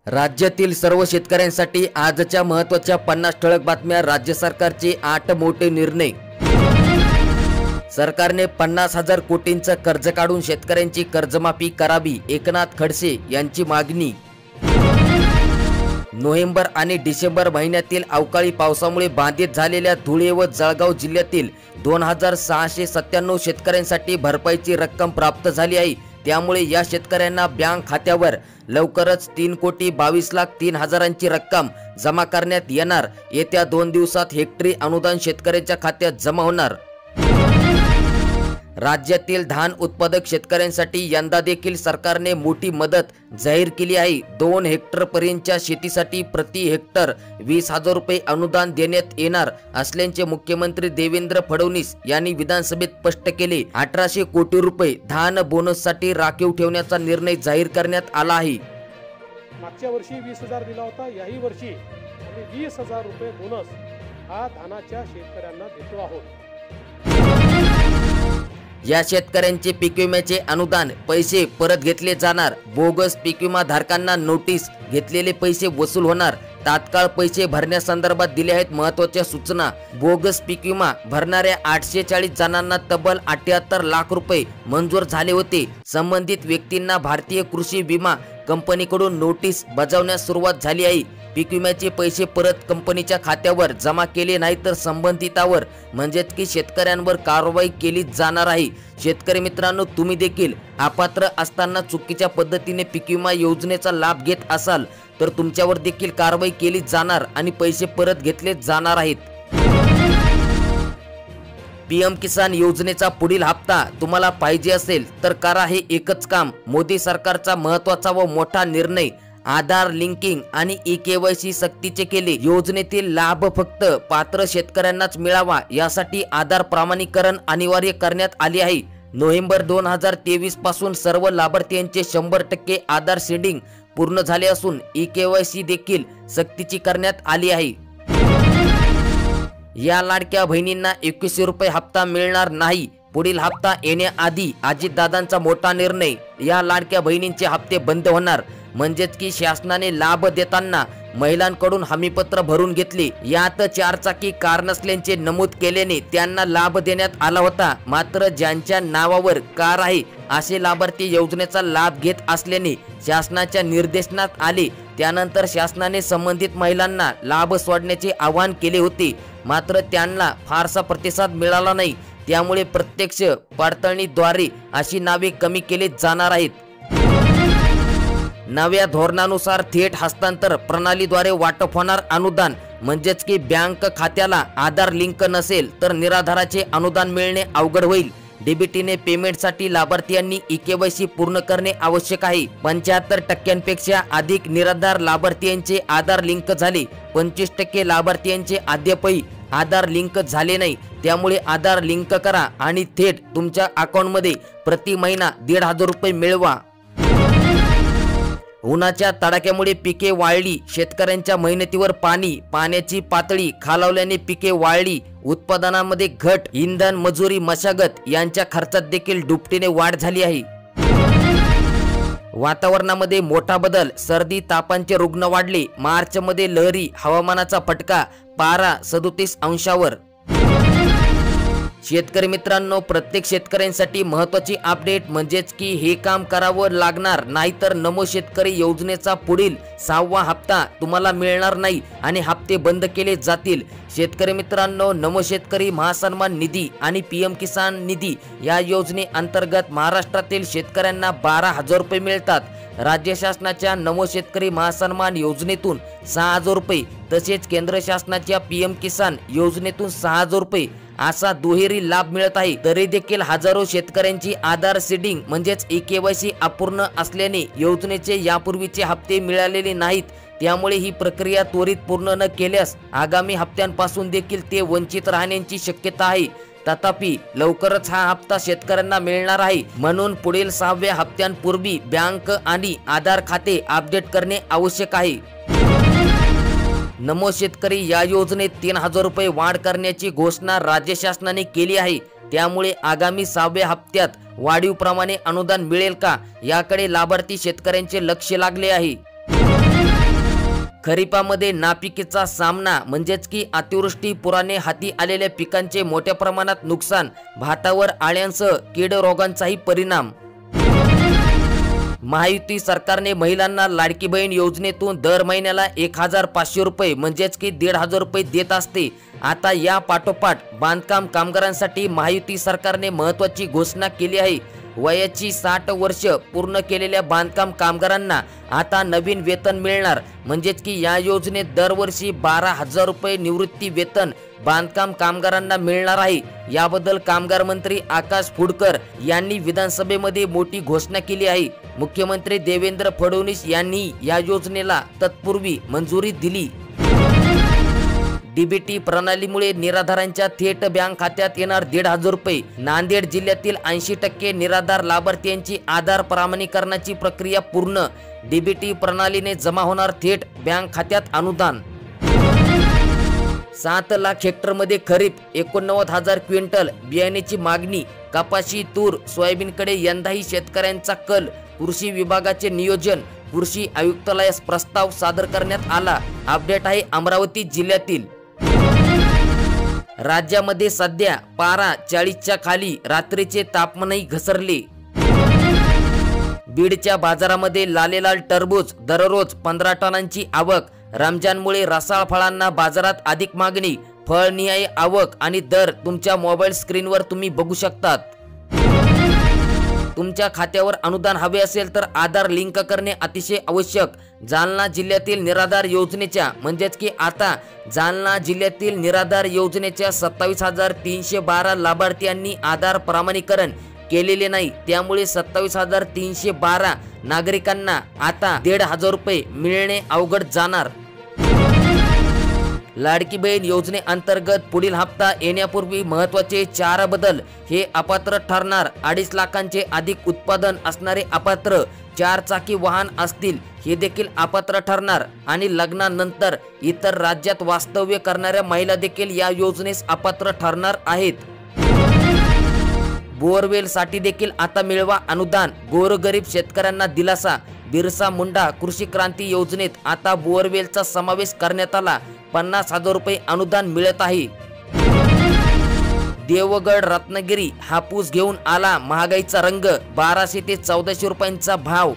राज्यातील सर्व शेतकऱ्यांसाठी आजच्या महत्त्वाच्या 50 ठळक बातम्या। राज्य सरकारचे 8 मोठे निर्णय। सरकारने 50,000 कोटींचं कर्ज काढून शेतकऱ्यांची कर्जमाफी करावी, एकनाथ खडसे यांची मागणी। नोव्हेंबर आणि डिसेंबर महिन्यातील अवकाळी पावसामुळे बाधित झालेल्या धुळे व जळगाव जिल्ह्यातील 2697 शेतकऱ्यांसाठी भरपाईची रक्कम प्राप्त झाली आहे। त्यामुळे या शेतकऱ्यांना बँक खात्यावर लवकरच 3,22,03,000ची रक्कम जमा करण्यात येणार। येत्या 2 दिवसात हेक्टरी अनुदान शेतकऱ्यांच्या खात्यात जमा होणार। राज्यातील धान उत्पादक शेतकऱ्यांसाठी यंदा देखील सरकारने मोठी मदत जाहीर केली आहे। 2 हेक्टर पर्यंतच्या शेतीसाठी प्रति हेक्टर 20,000 रुपये अनुदान देण्यात येणार असल्याचे मुख्यमंत्री देवेंद्र फडणवीस यांनी विधानसभेत स्पष्ट केले। 1800 कोटी रुपये धान बोनससाठी राखीव ठेवण्याचा निर्णय जाहीर करण्यात आला आहे। मागच्या वर्षी 20,000 दिला होता, याही वर्षी 20,000 रुपये बोनस हा धानाच्या शेतकऱ्यांना देतो आहोत। या शेतकऱ्यांचे पीक विम्याचे अनुदान पैसे परत घेतले जाणार। बोगस पीक विमा धारकांना नोटीस, घेतलेले पैसे वसूल होणार। तात्काळ पैसे भरण्यासंदर्भात दिल्या आहेत महत्त्वाच्या सूचना। बोगस पीक विमा भरणाऱ्या 840 जणांना तब्बल 78 लाख रुपये मंजूर झाले होते। संबंधित व्यक्तींना भारतीय कृषी विमा कंपनीकडून नोटीस बजावण्यास सुरुवात झाली आहे। पीक विम्याचे पैसे परत कंपनीच्या खात्यावर जमा केले नाही तर संबंधितावर म्हणजेच की शेतकऱ्यांवर कारवाई केली जाणार आहे। शेतकरी मित्रांनो, तुम्ही देखील अपात्र असताना चुकीच्या पद्धतीने पीक विमा योजनेचा लाभ घेत असाल तर तुमच्यावर देखील कारवाई केली जाणार आणि पैसे परत घेतले जाणार आहेत। पीएम किसान योजनेचा पुढील हप्ता तुम्हाला पाहिजे असेल तर करा हे एकच काम। मोदी सरकारचा महत्त्वाचा व मोठा निर्णय। आधार लिंकिंग आणि ई-केवायसी सक्तीचे केले। योजनेतील लाभ फक्त पात्र शेतकऱ्यांनाच मिळावा यासाठी आधार प्रमाणीकरण अनिवार्य करण्यात आले आहे। नोव्हेंबर 2023 पासून सर्व लाभार्थ्यांचे 100% आधार सीडिंग पूर्ण झाले असून ई-केवायसी देखील सक्तीची करण्यात आली आहे। या लाडक्या बहिणींना 2100 रुपये हप्ता मिळणार नाही। पुढील हप्ता येण्याआधी अजितदादांचा मोठा निर्णय। या लाडक्या बहिणींचे हप्ते बंद होणार। म्हणजेच की शासनाने लाभ देताना महिलांकडून हमीपत्र भरून घेतले। यात 4 चाकी कार नसल्याचे नमूद केल्याने त्यांना लाभ देण्यात आला होता। मात्र ज्यांच्या नावावर कार आहे असे लाभार्थी योजनेचा लाभ घेत असल्याने शासनाच्या निर्देशनात आले। त्यानंतर शासनाने संबंधित महिलांना लाभ सोडण्याचे आवाहन केले होते, मात्र त्यांना फारसा प्रतिसाद मिळाला नाही। त्यामुळे प्रत्यक्ष पडताळणीद्वारे अशी नावे कमी केली जाणार आहेत। नव्या धोरणानुसार थेट हस्तांतर प्रणालीद्वारे वाटप होणार अनुदान। म्हणजेच की बँक खात्याला आधार लिंक नसेल तर निराधाराचे अनुदान मिळणे अवघड होईल। डीबीटीने पेमेंटसाठी लाभार्थ्यांनी ई-केवायसी पूर्ण करणे आवश्यक आहे। 75% अधिक निराधार लाभार्थ्यांचे आधार लिंक झाले। 25% लाभार्थ्यांचे अद्यापही आधार लिंक झाले नाही। त्यामुळे आधार लिंक करा आणि थेट तुमच्या अकाउंटमध्ये प्रति महिना 1,500 रुपये मिळवा। उन्हाच्या तडाख्यामुळे पिके वाळली। शेतकऱ्यांच्या मेहनतीवर पाण्याची पातळी खालावल्याने पिके वाळली। उत्पादनामध्ये घट, इंधन, मजुरी, मशागत यांच्या खर्चात देखील दुपटीने वाढ झाली आहे। वातावरणामध्ये मोठा बदल, सर्दी तापांचे रुग्ण वाढले। मार्चमध्ये लहरी हवामानाचा फटका, पारा 37 अंशावर। शेतकरी मित्रांनो, प्रत्येक शेतकऱ्यांसाठी महत्त्वाची अपडेट म्हणजेच की हे काम करावं लागणार, नाहीतर नमो शेतकरी योजनेचा पुढील 6वा हप्ता तुम्हाला मिळणार नाही आणि हप्ते बंद केले जातील। शेतकरी मित्रांनो, नमो शेतकरी महासन्मान निधी आणि पीएम किसान निधी या योजनेअंतर्गत महाराष्ट्रातील शेतकऱ्यांना 12,000 रुपये मिळतात। राज्य शासनाच्या नमो शेतकरी महासन्मान योजनेतून 6,000 रुपये तसेच केंद्र शासनाच्या पीएम किसान योजनेतून 6,000 रुपये असा दुहेरी लाभ मिळत आहे। तरी देखील हजारो शेतकऱ्यांची आधार सीडिंग म्हणजेच ई-केवायसी अपूर्ण असल्याने योजनेचे यापूर्वीचे हप्ते मिळालेले नाहीत। त्यामुळे ही प्रक्रिया त्वरित पूर्ण न केल्यास आगामी हप्त्यांपासून देखील ते वंचित राहण्याची शक्यता आहे। तथापि लवकरच हा हप्ता शेतकऱ्यांना मिळणार आहे, म्हणून पुढील 6व्या हप्त्यांपूर्वी बँक आणि आधार खाते अपडेट करणे आवश्यक आहे। नमो शेतकरी या योजनेत 3,000 रुपये वाढ करण्याची घोषणा राज्य शासनाने केली आहे। त्यामुळे आगामी 6व्या हप्त्यात वाढीव प्रमाणे अनुदान मिळेल का याकडे लाभार्थी शेतकऱ्यांचे लक्ष लागले आहे। खरीपामध्ये नापिकीचा सामना म्हणजेच की अतिवृष्टी पुराने हाती आलेल्या पिकांचे मोठ्या प्रमाणात नुकसान, भातावर आळ्यांसह कीड रोगांचाही परिणाम। महायुती सरकारने महिलांना लाडकी बहीण योजनेतून दर महिन्याला 1500 रुपये म्हणजेच की 1500 रुपये देत असते। आता या पाठोपाठ बांधकाम कामगारांसाठी महायुती सरकारने महत्त्वाची घोषणा केली आहे। वयाची 60 वर्ष पूर्ण केलेल्या बांधकाम कामगारांना आता नवीन वेतन मिळणार, म्हणजेच की या योजनेत दरवर्षी 12,000 रुपये निवृत्ती वेतन बांधकाम कामगारांना मिळणार आहे। याबद्दल कामगार मंत्री आकाश फुडकर यांनी विधानसभेमध्ये मोठी घोषणा केली आहे। मुख्यमंत्री देवेंद्र फडणवीस यांनी या योजनेला तत्पूर्वी मंजुरी दिली। डीबीटी प्रणालीमुळे निराधारांच्या थेट बँक खात्यात येणार 1500 रुपये। नांदेड जिल्ह्यातील 80% निराधार लाभार्थ्यांची आधार प्रमाणीकरणाची प्रक्रिया पूर्ण। डीबीटी प्रणालीने जमा होणार थेट बँक खात्यात अनुदान। 7 लाख हेक्टरमध्ये खरीप 89,000 क्विंटल बियाण्याची मागणी। कपाशी, तूर, सोयाबीनकडे यंदाही शेतकऱ्यांचा कल। कृषी विभागाचे नियोजन। कृषी आयुक्तालयास प्रस्ताव सादर करण्यात आला। अपडेट आहे अमरावती जिल्ह्यातील। राज्यामध्ये सध्या पारा 40च्या खाली, रात्रीचे तापमानही घसरले। बीडच्या बाजारामध्ये लालेलाल टरबूज दररोज 15 टनांची आवक। रमजानमुळे रसाळ फळांना बाजारात अधिक मागणी। फळनिहाय आवक आणि दर तुमच्या मोबाईल स्क्रीनवर तुम्ही बघू शकतात। तुमच्या खात्यावर अनुदान हवे असेल तर आधार लिंक करणे अतिशय आवश्यक। जालना जिल्ह्यातील निराधार योजनेच्या म्हणजेच की आता जालना जिल्ह्यातील निराधार योजनेच्या 27,312 लाभार्थ्यांनी आधार प्रमाणीकरण केलेले नाही। त्यामुळे 27,312 नागरिकांना आता 1500 रुपये मिळणे अवघड जाणार। लाडकी बहीण योजनेअंतर्गत पुढील हप्ता येण्यापूर्वी महत्त्वाचे 4 बदल। हे अपात्र ठरणार। 2.5 लाखांचे अधिक उत्पादन असणारे अपात्र 4 चाकी वाहन असतील हे देखील अपात्र ठरणार। आणि लग्नानंतर इतर राज्यात वास्तव्य करणाऱ्या महिला देखील या योजनेस अपात्र ठरणार आहेत। बोअरवेल साठी देखील आता मिळवा अनुदान। गोरगरीब शेतकऱ्यांना दिलासा। बिरसा मुंडा कृषी क्रांती योजनेत आता बोअरवेलचा समावेश करण्यात आला। 50,000 रुपये अनुदान मिळत आहे। देवगड रत्नागिरी हापूस घेऊन आला महागाईचा रंग। 1200 ते 1400 रुपयांचा भाव।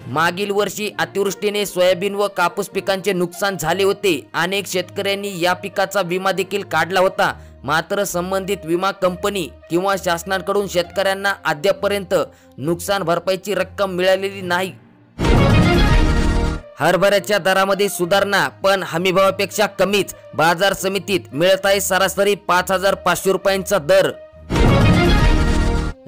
मागील वर्षी अतिवृष्टीने सोयाबीन व कापूस पिकांचे नुकसान झाले होते। अनेक शेतकऱ्यांनी या पिकाचा विमा देखील काढला होता, मात्र संबंधित विमा कंपनी किंवा शासनाकडून शेतकऱ्यांना अद्यापर्यंत नुकसान भरपाईची रक्कम मिळालेली नाही। हरभऱ्याच्या दरामध्ये सुधारणा, पण हमीभावापेक्षा कमीच। बाजार समितीत मिळत आहे सरासरी 5,500 रुपयांचा दर।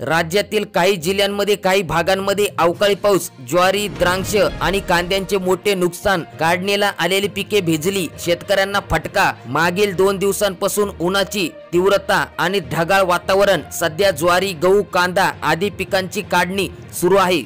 राज्यातील काही जिल्ह्यांमध्ये काही भागांमध्ये अवकाळी पाऊस। ज्वारी, द्राक्ष आणि कांद्यांचे मोठे नुकसान। काढणीला आलेली पिके भिजली, शेतकऱ्यांना फटका। मागील 2 दिवसांपासून उन्हाची तीव्रता आणि ढगाळ वातावरण। सध्या ज्वारी, गहू, कांदा आदी पिकांची काढणी सुरू आहे।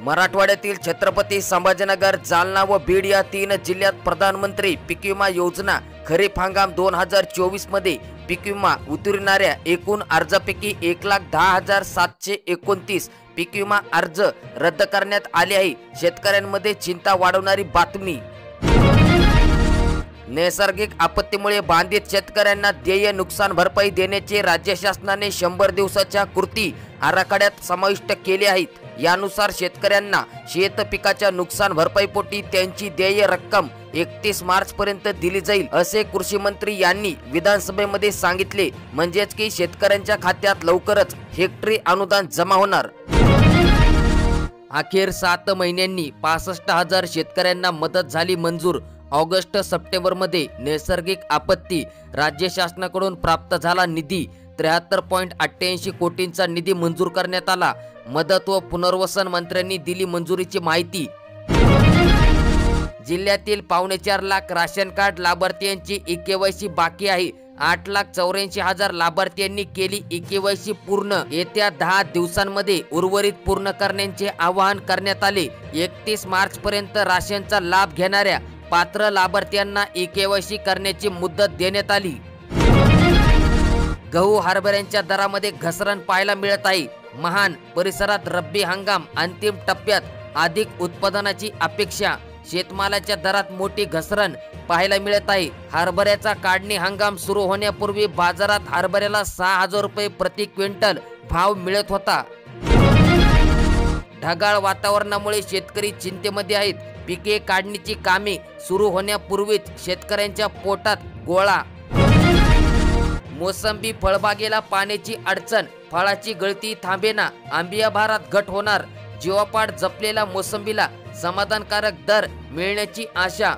मराठवाड्यातील छत्रपती संभाजीनगर, जालना व बीड या 3 जिल्ह्यात प्रधानमंत्री पीक विमा योजना खरीप हंगाम 2024 मध्ये पीक विमा उतरविणाऱ्या एकूण अर्जापैकी 1,10,729 पीक विमा अर्ज रद्द करण्यात आले आहे। शेतकऱ्यांमध्ये चिंता वाढवणारी बातमी। नैसर्गिक आपत्तीमुळे बाधित शेतकऱ्यांना देय नुकसान भरपाई देण्याचे राज्य शासनाने 100 दिवसाच्या कृती आराखड्यात समाविष्ट केले आहेत। यानुसार शेतकऱ्यांना शेत पिकाच्या नुकसान भरपाईपोटी त्यांची देय रक्कम 31 मार्च पर्यंत दिली जाईल, असे कृषी मंत्री यांनी विधानसभेमध्ये सांगितले। म्हणजेच की शेतकऱ्यांच्या खात्यात लवकरच हेक्टरी अनुदान जमा होणार। अखेर 7 महिन्यांनी 65,000 शेतकऱ्यांना मदत झाली मंजूर। ऑगस्ट सप्टेंबर मध्ये नैसर्गिक आपत्ती राज्य शासनाकडून प्राप्त झाला निधी। 73.88 कोटींचा निधी मंजूर करण्यात आला। मदत व पुनर्वसन मंत्र्यांनी दिली मंजुरीची माहिती। जिल्ह्यातील 4.25 लाख राशन कार्ड लाभार्थ्यांची ई-केवायसी बाकी आहे। 8,84,000 लाभार्थ्यांनी केली ई-केवायसी पूर्ण। येत्या 10 दिवसांमध्ये उर्वरित पूर्ण करण्याचे आवाहन करण्यात आले। 31 मार्च पर्यंत राशनचा लाभ घेणाऱ्या पात्र लाभार्थ्यांना ई-केवायसी करण्याची मुदत देण्यात आली। गहू हरभऱ्यांच्या दरामध्ये घसरण पाहायला मिळत आहे। महान परिसरात रब्बी हंगाम अंतिम टप्प्यात, अधिक उत्पादनाची अपेक्षा, शेतमालाच्या दरात मोठी घसरण पाहायला मिळत आहे। हरभऱ्याचा काढणी हंगाम सुरू होण्यापूर्वी बाजारात हरभऱ्याला 6,000 रुपये प्रति क्विंटल भाव मिळत होता। ढगाळ वातावरणामुळे शेतकरी चिंतेमध्ये आहेत। पिके काढणीची कामे सुरू होण्यापूर्वीच शेतकऱ्यांच्या पोटात गोळा। मोसंबी फळबागेला पाण्याची अडचण, फळाची गळती थांबेना, आंबिया भारात घट होणार, जीवापाड जपलेल्या मोसंबीला समाधानकारक दर मिळण्याची आशा।